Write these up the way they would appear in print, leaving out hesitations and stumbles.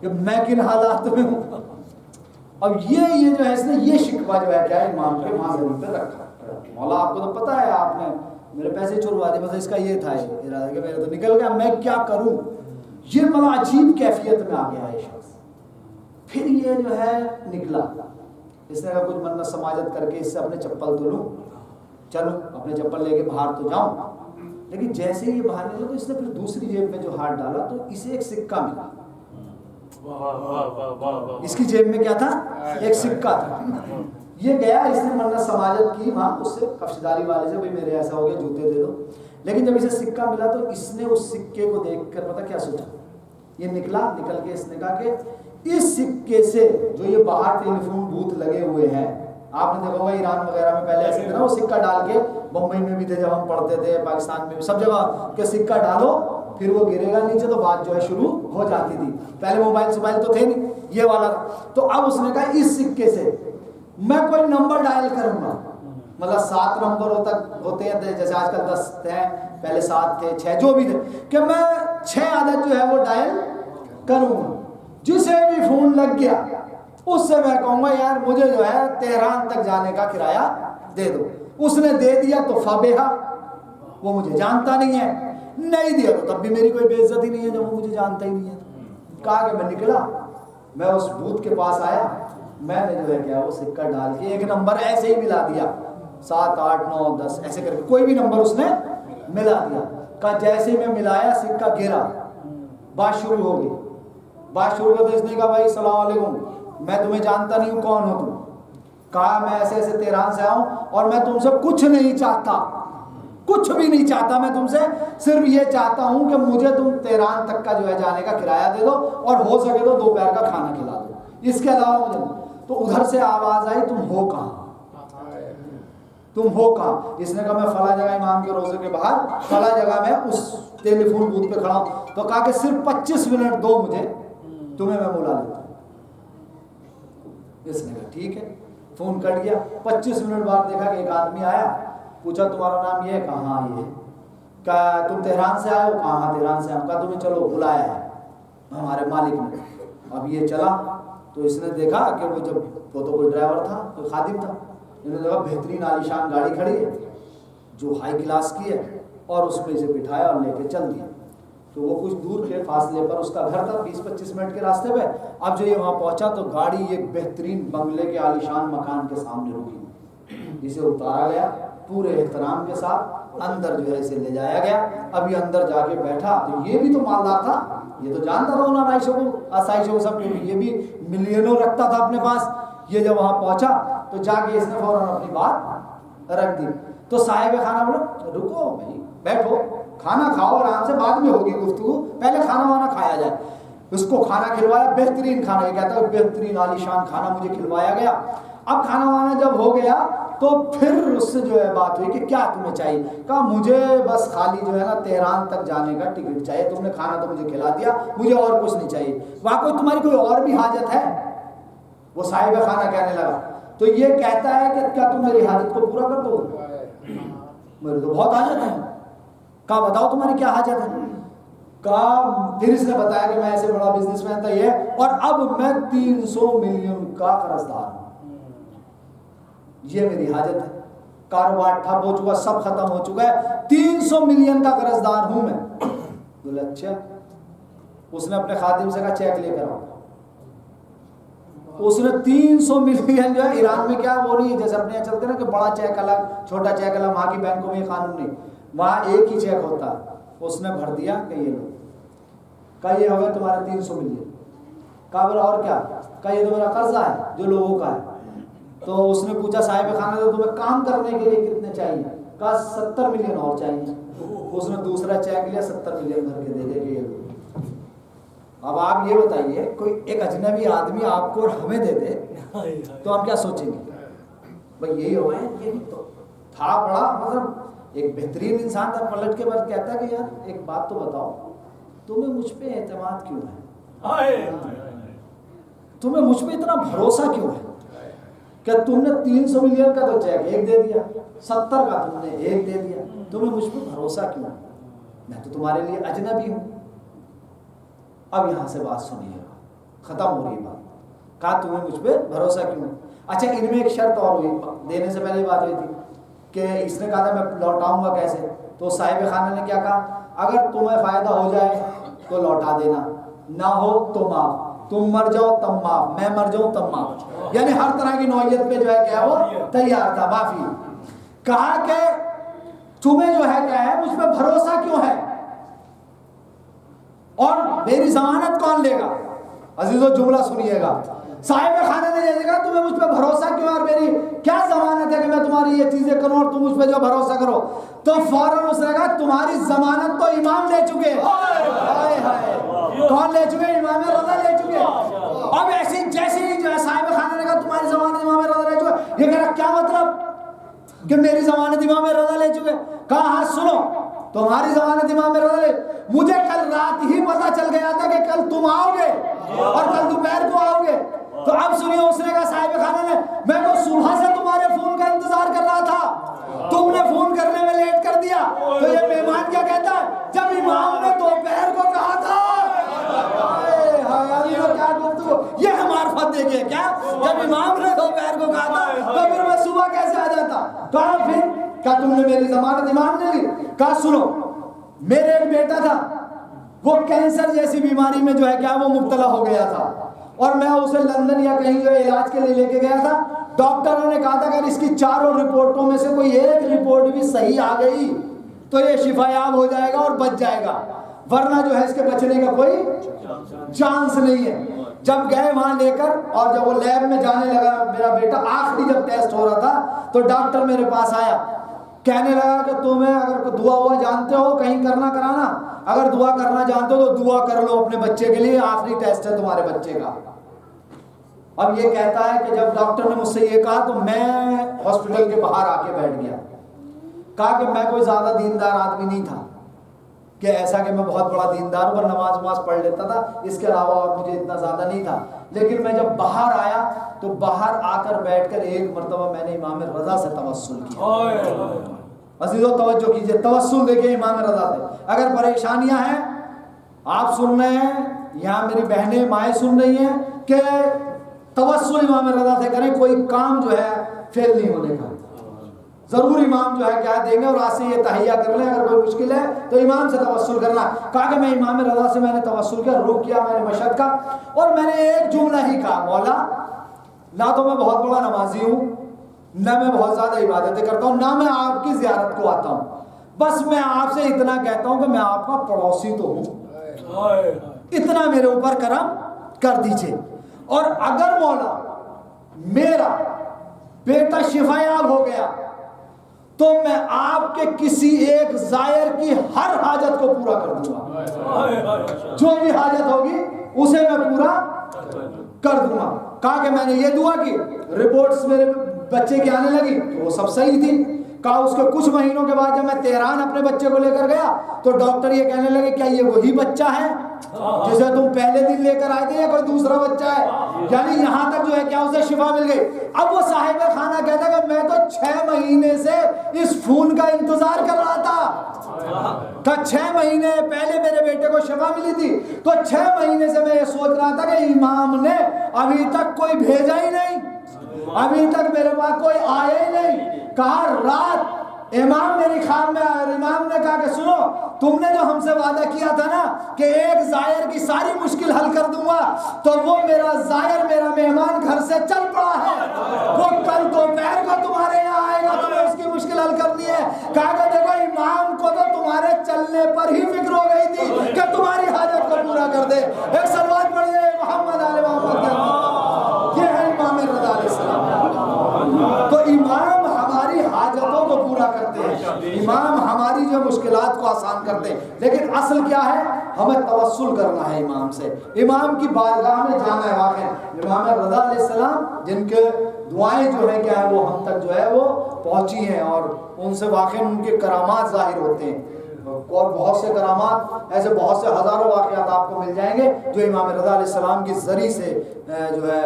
کہ میں کن حالات میں ہوں. اب یہ جو ہے اس نے یہ شکوہ جو ہے کیا امام کے معذرت پہ رکھا. مولا آپ کو تو پتا ہے آپ نے میرے پیسے چروا دیے, بس اس کا یہ تھا ارادہ کہ میرا تو نکل گیا, میں کیا کروں. یہ مطلب عجیب کیفیت میں آ گیا ہے شخص. پھر یہ جو ہے نکلا, اس نے کہا کچھ منت سماجت کر کے اس سے اپنے چپل تو لوں, چلو اپنے چپل لے کے باہر تو جاؤں. لیکن جیسے ہی یہ باہر نکلا تو اس نے پھر دوسری جیب میں جو ہاتھ ڈالا تو اسے ایک سکہ ملا. اس کی جیب میں کیا تھا؟ ایک سکہ تھا. یہ گیا, اس نے منت سماجت کی وہاں اس سے کفشداری والے سے, بھائی میرے ایسا ہو گیا جوتے دے دو. لیکن جب اسے سکہ ملا تو اس نے اس سکے کو دیکھ کر پتا کیا سوچا. یہ نکل کے اس نے کہا کہ اس سکے سے جو یہ باہر ٹیلی فون بوتھ لگے ہوئے ہیں, آپ نے دیکھا ہوگا ایران وغیرہ میں پہلے ایسے تھے نا, وہ سکہ ڈال کے, بمبئی میں بھی تھے جب ہم پڑھتے تھے, پاکستان میں بھی سب جگہ کہ سکہ ڈالو پھر وہ گرے گا نیچے تو بات جو ہے شروع ہو جاتی تھی. پہلے موبائل تو تھے نہیں, یہ والا. تو اب اس نے کہا اس سکے سے میں کوئی نمبر ڈائل کروں گا, مطلب 7 نمبر ہوتے ہیں جیسے آج کل 10 ہیں, پہلے 7 تھے 6 جو بھی تھے, کہ میں 6 عدد جو ہے وہ ڈائل کروں گا. جسے بھی فون لگ گیا اس سے میں کہوں گا یار مجھے جو ہے تہران تک جانے کا کرایہ دے دو. اس نے دے دیا تو فابہا, وہ مجھے جانتا نہیں ہے. نہیں دیا تو تب بھی میری کوئی بے عزتی نہیں ہے جب وہ مجھے جانتا ہی نہیں ہے. کہا کہ میں نکلا, میں اس بوتھ کے پاس آیا, میں نے جو ہے کیا وہ سکہ ڈال کے ایک نمبر ایسے ہی ملا دیا, 7 8 9 10 ایسے کر کے کوئی بھی نمبر اس نے ملا دیا. کہا جیسے میں ملایا سکہ گرا, بات شروع ہو گئی. بات شروع کرتے اس نے کہا بھائی السلام علیکم, میں تمہیں جانتا نہیں ہوں, کون ہو تم. کہا میں ایسے ایسے تہران سے آؤں اور میں تم سے کچھ نہیں چاہتا, کچھ بھی نہیں چاہتا, میں تم سے صرف یہ چاہتا ہوں کہ مجھے تم تہران تک کا جو ہے جانے کا کرایہ دے دو اور ہو سکے تو دوپہر کا کھانا کھلا دو, اس کے علاوہ مجھے. تو ادھر سے آواز آئی تم ہو کہاں, تم ہو کہاں. اس نے کہا میں فلاں جگہ امام کے روزے کے باہر فلاں جگہ میں اس ٹیلی فون بوتھ پہ کھڑا ہوں. تو کہا کہ صرف 25 منٹ دو مجھے, تمہیں میں بلا لیتا ہوں. اس نے کہا ٹھیک ہے. فون کٹ گیا. 25 منٹ بعد دیکھا کہ ایک آدمی آیا, پوچھا تمہارا نام یہ ہے؟ کہا ہاں یہ ہے. کہا تم تہران سے آئے ہو؟ کہا ہاں تہران سے آئے. کہا تمہیں چلو بلایا ہے ہمارے مالک نے. اب یہ چلا تو اس نے دیکھا کہ وہ تو کوئی ڈرائیور تھا, کوئی خادم تھا. انہوں نے دیکھا بہترین عالیشان گاڑی کھڑی ہے جو ہائی کلاس کی ہے, اور اس پہ اسے بٹھایا اور لے کے چل دیا. تو وہ کچھ دور کے فاصلے پر اس کا گھر تھا, 20-25 منٹ کے راستے پہ. اب جو یہ وہاں پہنچا تو گاڑی ایک بہترین بنگلے کے عالیشان مکان کے سامنے رکی. جسے اتارا گیا پورے احترام کے ساتھ, اندر جو ہے اسے لے جایا گیا. اب یہ اندر جا کے بیٹھا تو یہ بھی تو مالدار تھا, یہ تو جانتا تھا ان آسائشوں کو سب, کیونکہ یہ بھی ملینوں رکھتا تھا اپنے پاس. یہ جب وہاں پہنچا تو جا کے اس نے فوراً اپنی بات رکھ دی. تو صاحب خانہ بولا رکو بھائی بیٹھو, کھانا کھاؤ آرام سے, بعد میں ہوگی گفتگو, پہلے کھانا وانا کھایا جائے. اس کو کھانا کھلوایا, بہترین کھانا, یہ کہتا ہے بہترین عالیشان کھانا مجھے کھلوایا گیا. اب کھانا وانا جب ہو گیا تو پھر اس سے جو ہے بات ہوئی کہ کیا تمہیں چاہیے. کہا مجھے بس خالی جو ہے نا تہران تک جانے کا ٹکٹ چاہیے, تم نے کھانا تو مجھے کھلا دیا, مجھے اور کچھ نہیں چاہیے. واقعی تمہاری کوئی اور بھی حاجت ہے؟ وہ صاحب خانہ کہنے لگا. تو یہ کہتا ہے کہ کیا تم میری حاجت کو پورا کر دو گے؟ میری تو بہت حاجت ہے. کہا بتاؤ تمہاری کیا حاجت ہے. کہا پھر اس نے بتایا کہ میں ایسے بڑا بزنس مین تھا یہ, اور اب میں 300 ملین کا قرض دار ہوں, یہ میری حاجت ہے. کاروبار ٹھپ ہو چکا, سب ختم ہو چکا ہے, 300 ملین کا قرض دار ہوں میں. بولے اچھا. اس نے اپنے خادم سے کہا چیک لے کر آؤ. اس نے 300 ملین جو ہے, ایران میں کیا وہ نہیں جیسے اپنے یہاں چلتے نا کہ بڑا چیک الگ چھوٹا چیک الگ, وہاں کی بینکوں میں یہ قانون نہیں, وہاں ایک ہی چیک ہوتا. اس نے بھر دیا کہ یہ لو. کہا یہ ہوگا تمہارے 300 ملین. کہا بولا اور کیا؟ کہا یہ تو میرا قرضہ ہے جو لوگوں کا ہے. تو اس نے پوچھا صاحب خانہ تو تمہیں کام کرنے کے لیے کتنے چاہیے؟ کہا 70 ملین اور چاہیے. اس نے دوسرا چیک لیا, 70 ملین بھر کے دے دے کہ یہ لو. اب آپ یہ بتائیے کوئی ایک اجنبی آدمی آپ کو ہمیں دے دے تو ہم کیا سوچیں گے؟ بھائی یہی ہو گئے. یہ تو تھا بڑا مطلب ایک بہترین انسان تھا. پلٹ کے بعد کہتا ہے کہ یار ایک بات تو بتاؤ, تمہیں مجھ پہ اعتماد کیوں ہے؟ تمہیں مجھ پہ اتنا بھروسہ کیوں ہے کہ تم نے 300 ملین کا تو چیک ایک دے دیا, 70 کا تم نے ایک دے دیا, تمہیں مجھ پہ بھروسہ کیوں ہے؟ میں تو تمہارے لیے اجنبی ہوں. اب یہاں سے بات سنیے گا، ختم ہو رہی بات. کہا تمہیں مجھ پہ بھروسہ کیوں؟ اچھا ان میں ایک شرط اور ہوئی، دینے سے پہلے بات ہوئی تھی کہ اس نے کہا تھا میں لوٹاؤں گا کیسے، تو صاحب خانے نے کیا کہا، اگر تمہیں فائدہ ہو جائے تو لوٹا دینا، نہ ہو تو معاف، تم مر جاؤ تب معاف، میں مر جاؤں تب معاف. یعنی ہر طرح کی نوعیت پہ جو ہے کیا وہ تیار تھا، معافی. کہا کہ تمہیں جو ہے کیا ہے مجھ پہ بھروسہ کیوں ہے اور میری ضمانت کون لے گا؟ عزیزو جملہ سنیے گا. صاحب خانے نے یہ کہا تمہیں مجھ پہ بھروسہ کیوں اور میری کیا ضمانت ہے کہ میں تمہاری یہ چیزیں کروں اور تم مجھ پہ جو بھروسہ کرو؟ تو فوراً اس نے کہا تمہاری ضمانت تو امام لے چکے. کون لے چکے؟ امام رضا لے چکے. اب ایسی جیسی جو ہے صاحب خانے نے کہا تمہاری ضمانت امام رضا لے چکے، یہ کہہ رہا کیا مطلب کہ میری ضمانت امام رضا لے چکے؟ کہا ہاں سنو، تمہاری ضمانت امام رضا لے، مجھے کل رات ہی پتا چل گیا تھا کہ کل تم آؤ گے اور کل دوپہر کو آؤ گے. تو اب سنیے، اس نے کہا صاحب خانہ نے میں تو صبح سے تمہارے فون کا انتظار کر رہا تھا، تم نے فون کرنے میں لیٹ کر دیا. تو یہ مہمان کیا کہتا ہے، جب امام نے دوپہر کو کہا تھا، یہ معرفت دیکھیے کیا، جب امام نے دوپہر کو کہا تھا تو پھر میں صبح کیسے آ جاتا؟ کہا پھر کیا تم نے میری ضمانت امام نے لی؟ کہا سنو، میرے ایک بیٹا تھا، وہ کینسر جیسی بیماری میں جو ہے کیا وہ مبتلا ہو گیا تھا، اور میں اسے لندن یا کہیں جو علاج کے لیے لے کے گیا تھا. ڈاکٹروں نے کہا تھا کہ اگر اس کی چاروں رپورٹوں میں سے کوئی ایک رپورٹ بھی صحیح آ گئی تو یہ شفا یاب ہو جائے گا اور بچ جائے گا، ورنہ جو ہے اس کے بچنے کا کوئی چانس نہیں ہے. جب گئے وہاں لے کر اور جب وہ لیب میں جانے لگا میرا بیٹا، آخری جب ٹیسٹ ہو رہا تھا تو ڈاکٹر میرے پاس آیا، کہنے لگا کہ تمہیں اگر دعا ہوا جانتے ہو کہیں کرنا کرانا، اگر دعا کرنا جانتے ہو تو دعا کر لو اپنے بچے کے لیے، آخری ٹیسٹ ہے تمہارے بچے کا. اب یہ کہتا ہے کہ جب ڈاکٹر نے مجھ سے یہ کہا تو میں ہاسپٹل کے باہر آ کے بیٹھ گیا. کہا کہ میں کوئی زیادہ دیندار آدمی نہیں تھا کہ ایسا کہ میں بہت بڑا دیندار پر نماز پڑھ لیتا تھا، اس کے علاوہ اور مجھے اتنا زیادہ نہیں تھا. لیکن میں جب باہر آیا تو باہر آ کر بیٹھ کر ایک مرتبہ میں نے امام رضا سے توسل کیا. عزیزو توجہ کیجئے، توسل دیکھیں امام رضا سے. اگر پریشانیاں ہیں آپ سن رہے ہیں، یہاں میری بہنیں مائیں سن رہی ہیں کہ توسل امام رضا سے کریں، کوئی کام جو ہے فیل نہیں ہونے کا. ضرور امام جو ہے کیا دیں گے، اور آج سے یہ تہیہ کر لیں اگر کوئی مشکل ہے تو امام سے توسل کرنا. کہا کہ میں امام رضا سے میں نے توسل کیا، رخ کیا میں نے مشہد کا، اور میں نے ایک جملہ ہی کہا، مولا نہ تو میں بہت بڑا نمازی ہوں، نہ میں بہت زیادہ عبادتیں کرتا ہوں، نہ میں آپ کی زیارت کو آتا ہوں، بس میں آپ سے اتنا کہتا ہوں کہ میں آپ کا پڑوسی تو ہوں، اتنا میرے اوپر کرم کر دیجئے. اور اگر مولا میرا بیٹا شفا یاب ہو گیا تو میں آپ کے کسی ایک زائر کی ہر حاجت کو پورا کر دوں گا، جو بھی حاجت ہوگی اسے میں پورا کر دوں گا. کہا کہ میں نے یہ دعا کی، رپورٹس میرے بچے کی آنے لگی تو وہ سب صحیح تھی. کہا اس کے کچھ مہینوں کے بعد جب میں تہران اپنے بچے کو لے کر گیا تو ڈاکٹر یہ کہنے لگے کیا یہ وہی بچہ ہے جسے تم پہلے دن لے کر آئے تھے یا کوئی دوسرا بچہ ہے؟ یعنی یہاں تک جو ہے کیا اسے شفا مل گئی. اب وہ صاحب خانہ کہتا کہ میں تو 6 مہینے سے اس فون کا انتظار کر رہا تھا. 6 مہینے پہلے میرے بیٹے کو شفا ملی تھی، تو 6 مہینے سے میں یہ سوچ رہا تھا کہ امام نے ابھی تک کوئی بھیجا ہی نہیں، ابھی تک میرے پاس کوئی آئے ہی نہیں. کہا رات امام میری خواب میں آیا اور امام نے کہا کہ سنو، تم نے جو ہم سے وعدہ کیا تھا نا کہ ایک زائر کی ساری مشکل حل کر دوں گا، تو وہ میرا زائر میرا مہمان گھر سے چل پڑا ہے، وہ کل دوپہر کو تمہارے یہاں آئے گا، تمہیں اس کی مشکل حل کرنی ہے. کہا کہ دیکھو امام کو تو تمہارے چلنے پر ہی فکر ہو گئی تھی کہ تمہاری حاجت کو پورا کر دے. ایک صلوات پڑھیے محمد آل محمد. یہ ہے امام رضا علیہ السلام. تو امام ہماری حاجتوں کو پورا کرتے ہیں، امام ہماری جو مشکلات کو آسان کرتے ہیں. لیکن اصل کیا ہے؟ ہمیں توسل کرنا ہے امام سے، امام کی بارگاہ میں جانا ہے. واقعی امام رضا علیہ السلام جن کے دعائیں جو ہیں کیا ہے وہ ہم تک جو ہے وہ پہنچی ہیں، اور ان سے واقعی ان کے کرامات ظاہر ہوتے ہیں. اور بہت سے کرامات ایسے بہت سے ہزاروں واقعات آپ کو مل جائیں گے جو امام رضا علیہ السلام کی ذریعے سے جو ہے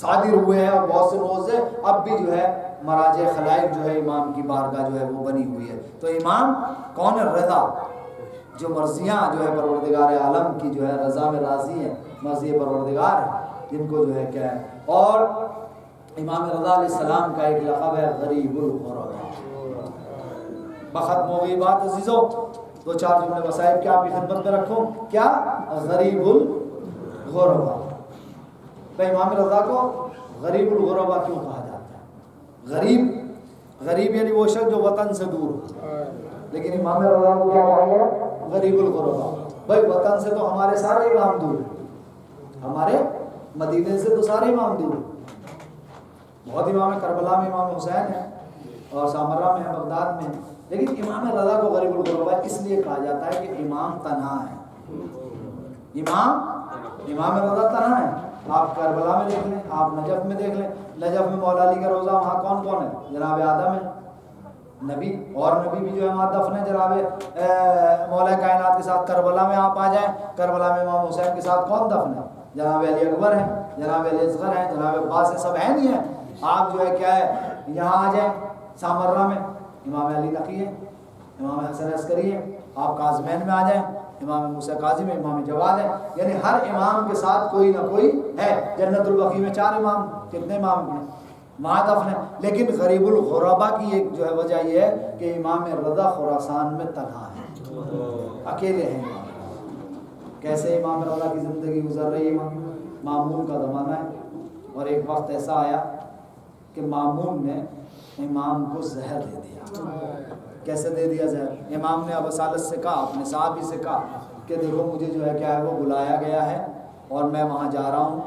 صادر ہوئے ہیں. اور بہت سے موضوع اب بھی جو ہے مراجع خلائق جو ہے امام کی بارگاہ جو ہے وہ بنی ہوئی ہے. تو امام کون ہے؟ رضا. جو مرضیاں جو ہے پروردگار عالم کی جو ہے رضا میں راضی ہیں، مرضی پروردگار ہے، جن کو جو ہے کیا ہے. اور امام رضا علیہ السلام کا ایک لقب ہے غریب الغرباء. بختم ہو گئی بات عزیزو. دو چار جملے وسائل کیا آپ کی خدمت میں رکھوں. کیا غریب الغرباء. بھائی امام رضا کو غریب الغرباء کیوں کہا جاتا ہے؟ غریب یعنی وہ شخص جو وطن سے دور ہو، لیکن امام رضا کو کیا کہا گیا؟ غریب الغرباء. بھائی وطن سے تو ہمارے سارے امام دور ہیں، ہمارے مدینے سے تو سارے امام دور ہیں. بہت امام کربلا میں امام حسین ہے اور سامرہ میں ہے، بغداد میں ہے، لیکن امام رضا کو غریب الغرباء اس لیے کہا جاتا ہے کہ امام تنہا ہے. امام رضا تنہا ہے. آپ کربلا میں دیکھ لیں، آپ نجف میں دیکھ لیں. نجف میں مولا علی کا روزہ، وہاں کون کون ہے؟ جناب آدم ہے نبی، اور نبی بھی جو ہے وہاں دفن ہے جناب مولا کائنات کے ساتھ. کربلا میں آپ آ جائیں، کربلا میں امام حسین کے ساتھ کون دفن ہے؟ جناب علی اکبر ہیں، جناب علی اصغر ہیں، جناب عباس ہیں، سب ہیں نہیں ہیں. آپ جو ہے کیا ہے یہاں آ جائیں سامرہ میں، امام علی نقی ہیں، امام حسن عسکری ہیں. آپ کاظمین میں آ جائیں، امام موسیٰ کاظم ہے، امام جواد ہے. یعنی ہر امام کے ساتھ کوئی نہ کوئی ہے. جنت البقیع میں 4 امام، کتنے امام ہیں وہاں دفن ہے. لیکن غریب الغرباء کی ایک جو ہے وجہ یہ ہے کہ امام رضا خراسان میں تنہا ہے، اکیلے ہیں. کیسے امام رضا کی زندگی گزر رہی ہے؟ مامون کا زمانہ ہے، اور ایک وقت ایسا آیا کہ مامون نے امام کو زہر دے دیا. کیسے دے دیا زہر؟ امام نے ابو سالس سے کہا، اپنے صحابی سے کہا کہ دیکھو مجھے جو ہے کیا ہے وہ بلایا گیا ہے اور میں وہاں جا رہا ہوں،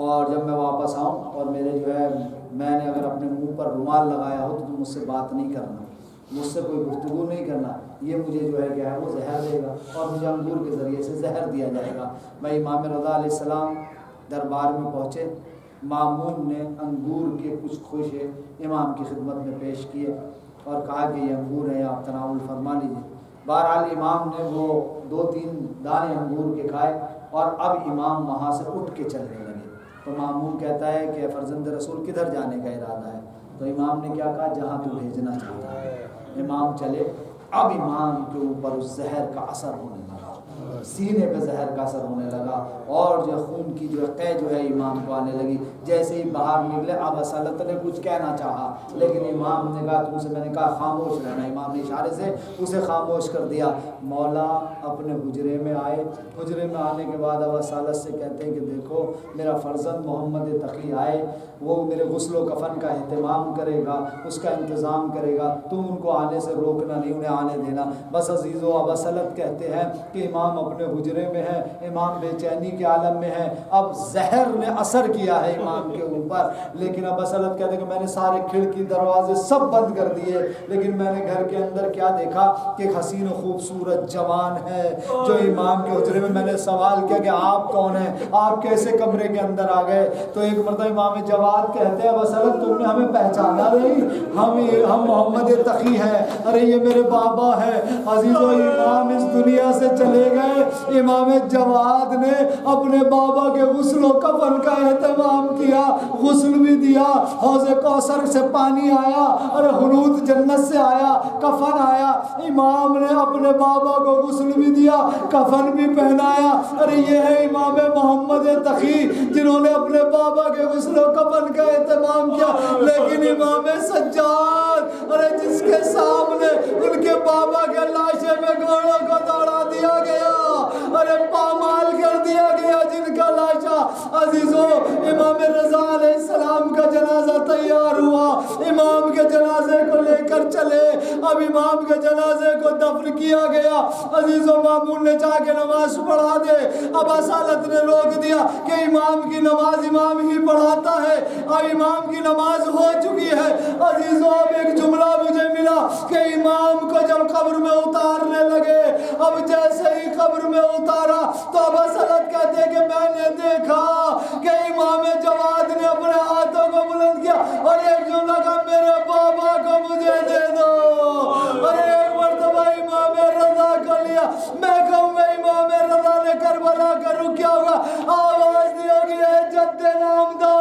اور جب میں واپس آؤں اور میرے جو ہے میں نے اگر اپنے منہ پر رومال لگایا ہو تو تم مجھ سے بات نہیں کرنا، مجھ سے کوئی گفتگو نہیں کرنا. یہ مجھے جو ہے کیا ہے وہ زہر دے گا اور مجھے انگور کے ذریعے سے زہر دیا جائے گا. میں امام رضا علیہ السلام دربار میں پہنچے. مامون نے انگور کے کچھ خوشے امام کی خدمت میں پیش کیے اور کہا کہ یہ انگور ہیں، آپ تناول فرما لیجیے. بہرحال امام نے وہ 2-3 دانے انگور کے کھائے اور اب امام وہاں سے اٹھ کے چلنے لگے. تو مامون کہتا ہے کہ فرزند رسول کدھر جانے کا ارادہ ہے؟ تو امام نے کیا کہا؟ جہاں تو بھیجنا چاہتا ہے. امام چلے. اب امام کے اوپر اس زہر کا اثر ہونے لگا، سینے پہ زہر کا اثر ہونے لگا، اور جو خون کی جو قے جو ہے امام کو آنے لگی. جیسے ہی باہر نکلے اب اصلت نے کچھ کہنا چاہا، لیکن امام نے کہا تم سے میں نے کہا خاموش رہنا. امام نے اشارے سے اسے خاموش کر دیا. مولا اپنے حجرے میں آئے. حجرے میں آنے کے بعد اب اصالت سے کہتے ہیں کہ دیکھو میرا فرزند محمد تقی آئے، وہ میرے غسل و کفن کا اہتمام کرے گا، اس کا انتظام کرے گا، تم ان کو آنے سے روکنا نہیں، انہیں آنے دینا. بس عزیزو اب اصلت کہتے ہیں کہ امام اپنے حجرے میں ہے، امام بے چینی کے عالم میں ہے. اب زہر نے اثر کیا ہے امام کے اوپر، لیکن اب اصلت کہتے ہیں کہ میں نے سارے کھڑکی دروازے سب بند کر دیے، لیکن میں نے گھر کے اندر کیا دیکھا کہ ایک حسین و خوبصورت جوان ہے جو امام کے حجرے میں. میں نے سوال کیا کہ آپ کون ہیں، آپ کیسے کمرے کے اندر آ گئے؟ تو ایک مرتبہ امام جواد کہتے ہیں اصلت تم نے ہمیں پہچانا نہیں، ہم محمد تقی ہیں. ارے یہ میرے بابا ہے. عزیزو امام اس دنیا سے چلے گئے. امام جواد نے اپنے بابا کے غسل و کفن کا اہتمام کیا، غسل بھی دیا، حوض کوثر سے پانی آیا، ارے حنوط جنت سے آیا، کفن آیا. امام نے اپنے بابا کو غسل بھی دیا، کفن بھی پہنایا. ارے یہ ہے امام محمد تقی جنہوں نے اپنے بابا کے غسل و کفن کا اہتمام کیا. لیکن امام سجاد ارے جس کے سامنے ان کے بابا کے لاشے میں گھوڑوں کو دوڑا دیا گیا، ارے پامال کر دیا گیا جن کا لاشا. عزیزو امام رضا علیہ السلام کا جنازہ تیار ہوا، امام کے جنازے کو لے کر چلے. اب امام کے جنازے کو دفن کیا گیا. عزیزو مامون نے چاہ کے نماز پڑھا دے، اب اصالت نے روک دیا کہ امام کی نماز امام ہی پڑھاتا ہے. اب امام کی نماز ہو چکی ہے. عزیزو اب ایک جملہ مجھے ملا کہ امام کو جب قبر میں اتارنے لگے، اب جیسے ہی قبر میں اتارا تو اب اصالت کہتے کہ میں نے دیکھا کہ امام جواد نے اپنے ہاتھوں کو بلند کیا اور ایک جملہ کہا میرے بابا کو مجھے دے دو. اور ایک مرتبہ امام رضا کو لیا. میں کہوں گا امام رضا نے کربلا کا رخ کیا ہوگا؟ آواز دی ہوگی اے جد نامدار